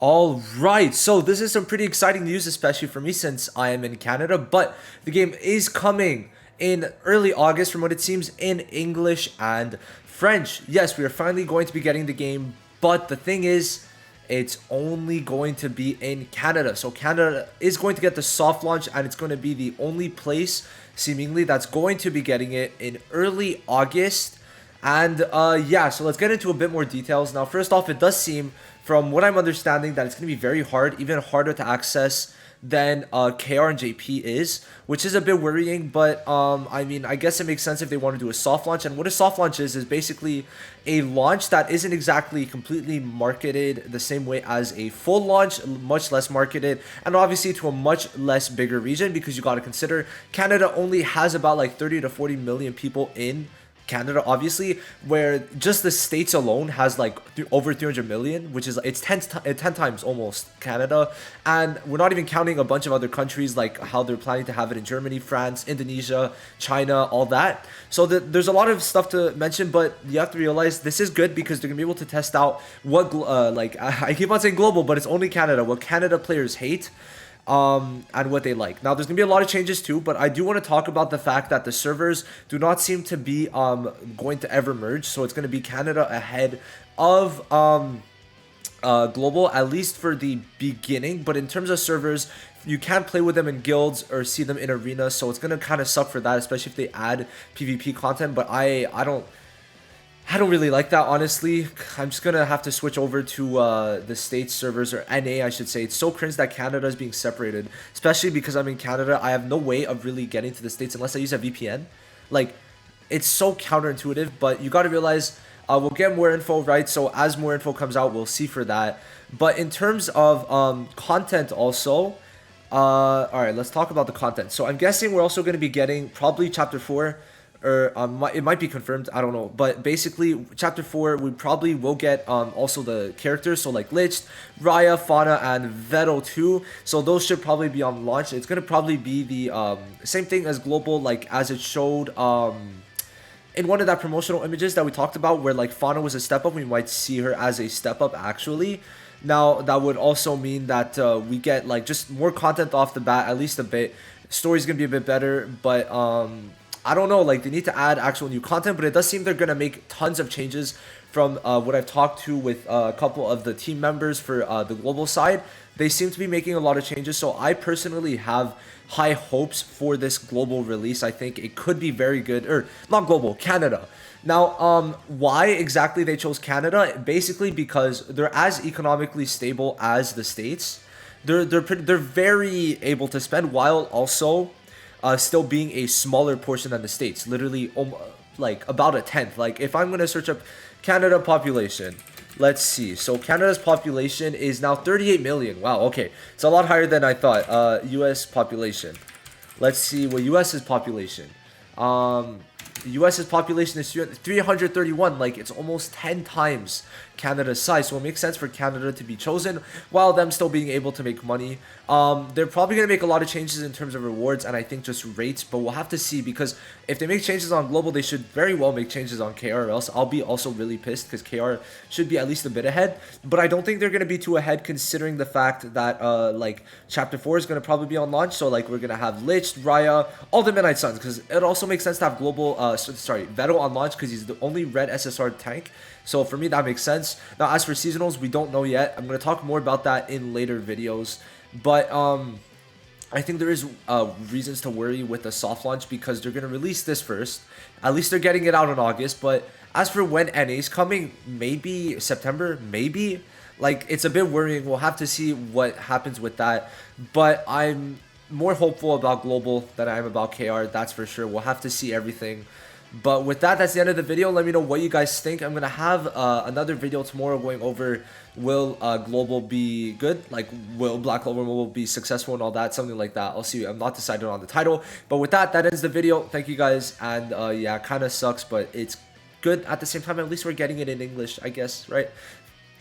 All right, so this is some pretty exciting news, especially for me since I am in Canada. But the game is coming in early August, from what it seems, in English and French. Yes, we are finally going to be getting the game, but the thing is, it's only going to be in Canada. So Canada is going to get the soft launch, and it's going to be the only place, seemingly, that's going to be getting it in early August. And yeah, so let's get into a bit more details. Now, first off, it does seem, from what I'm understanding, that it's going to be very hard, even harder to access than KR and JP is, which is a bit worrying. But I mean, I guess it makes sense if they want to do a soft launch. And what a soft launch is basically a launch that isn't exactly completely marketed the same way as a full launch, much less marketed, and obviously to a much less bigger region, because you got to consider Canada only has about like 30 to 40 million people in Canada, obviously, where just the states alone has like over 300 million, which is it's 10 times almost Canada. And we're not even counting a bunch of other countries, like how they're planning to have it in Germany, France, Indonesia, China, all that. So there's a lot of stuff to mention, but you have to realize this is good because they're gonna be able to test out what like I keep on saying global, but it's only Canada, what Canada players hate and what they like. Now, there's gonna be a lot of changes too, but I do want to talk about the fact that the servers do not seem to be going to ever merge. So it's gonna be Canada ahead of global, at least for the beginning. But in terms of servers, you can't play with them in guilds or see them in arenas, so it's gonna kind of suck for that, especially if they add PvP content. But I don't really like that, honestly. I'm just gonna have to switch over to the States servers, or NA I should say. It's so cringe that Canada is being separated, especially because I'm in Canada. I have no way of really getting to the States unless I use a VPN. Like, it's so counterintuitive, but you gotta realize we'll get more info, right? So as more info comes out, we'll see for that. But in terms of content also, all right, let's talk about the content. So I'm guessing we're also gonna be getting probably Chapter 4, or it might be confirmed, I don't know, but basically chapter 4 we probably will get also the characters, so like Lich, Raya, Fauna, and Vetto too. So those should probably be on launch. It's gonna probably be the same thing as global, like as it showed in one of that promotional images that we talked about, where like Fauna was a step up. We might see her as a step up actually. Now that would also mean that we get like just more content off the bat, at least a bit. Story's gonna be a bit better, but I don't know, like they need to add actual new content, but it does seem they're gonna make tons of changes from what I've talked to with a couple of the team members for the global side. They seem to be making a lot of changes, so I personally have high hopes for this global release. I think it could be very good, or not global, Canada. Now, why exactly they chose Canada? Basically because they're as economically stable as the States. They're very able to spend, while also still being a smaller portion than the States, literally like about a tenth. Like if I'm gonna search up Canada population, let's see. So Canada's population is now 38 million. Wow, okay, it's a lot higher than I thought. US population. Let's see what US's population. US's population is 331. Like it's almost 10 times Canada's size, so it makes sense for Canada to be chosen, while them still being able to make money. They're probably going to make a lot of changes in terms of rewards, and I think just rates, but we'll have to see, because if they make changes on global, they should very well make changes on KR, or else I'll be also really pissed, because KR should be at least a bit ahead. But I don't think they're going to be too ahead, considering the fact that like chapter 4 is going to probably be on launch. So like we're going to have Lich, Raya, all the Midnight Suns, because it also makes sense to have global Vetto on launch, because he's the only red SSR tank. So for me, that makes sense. Now, as for seasonals, we don't know yet. I'm going to talk more about that in later videos. But I think there is reasons to worry with the soft launch, because they're going to release this first. At least they're getting it out in August. But as for when NA is coming, maybe September, maybe. Like, it's a bit worrying. We'll have to see what happens with that. But I'm more hopeful about global than I am about KR. That's for sure. We'll have to see everything. But with that, that's the end of the video. Let me know what you guys think. I'm going to have another video tomorrow going over, will global be good? Like, will Black Clover Mobile be successful and all that? Something like that. I'll see. I'm not decided on the title. But with that, that ends the video. Thank you guys. And yeah, kind of sucks, but it's good at the same time. At least we're getting it in English, I guess, right?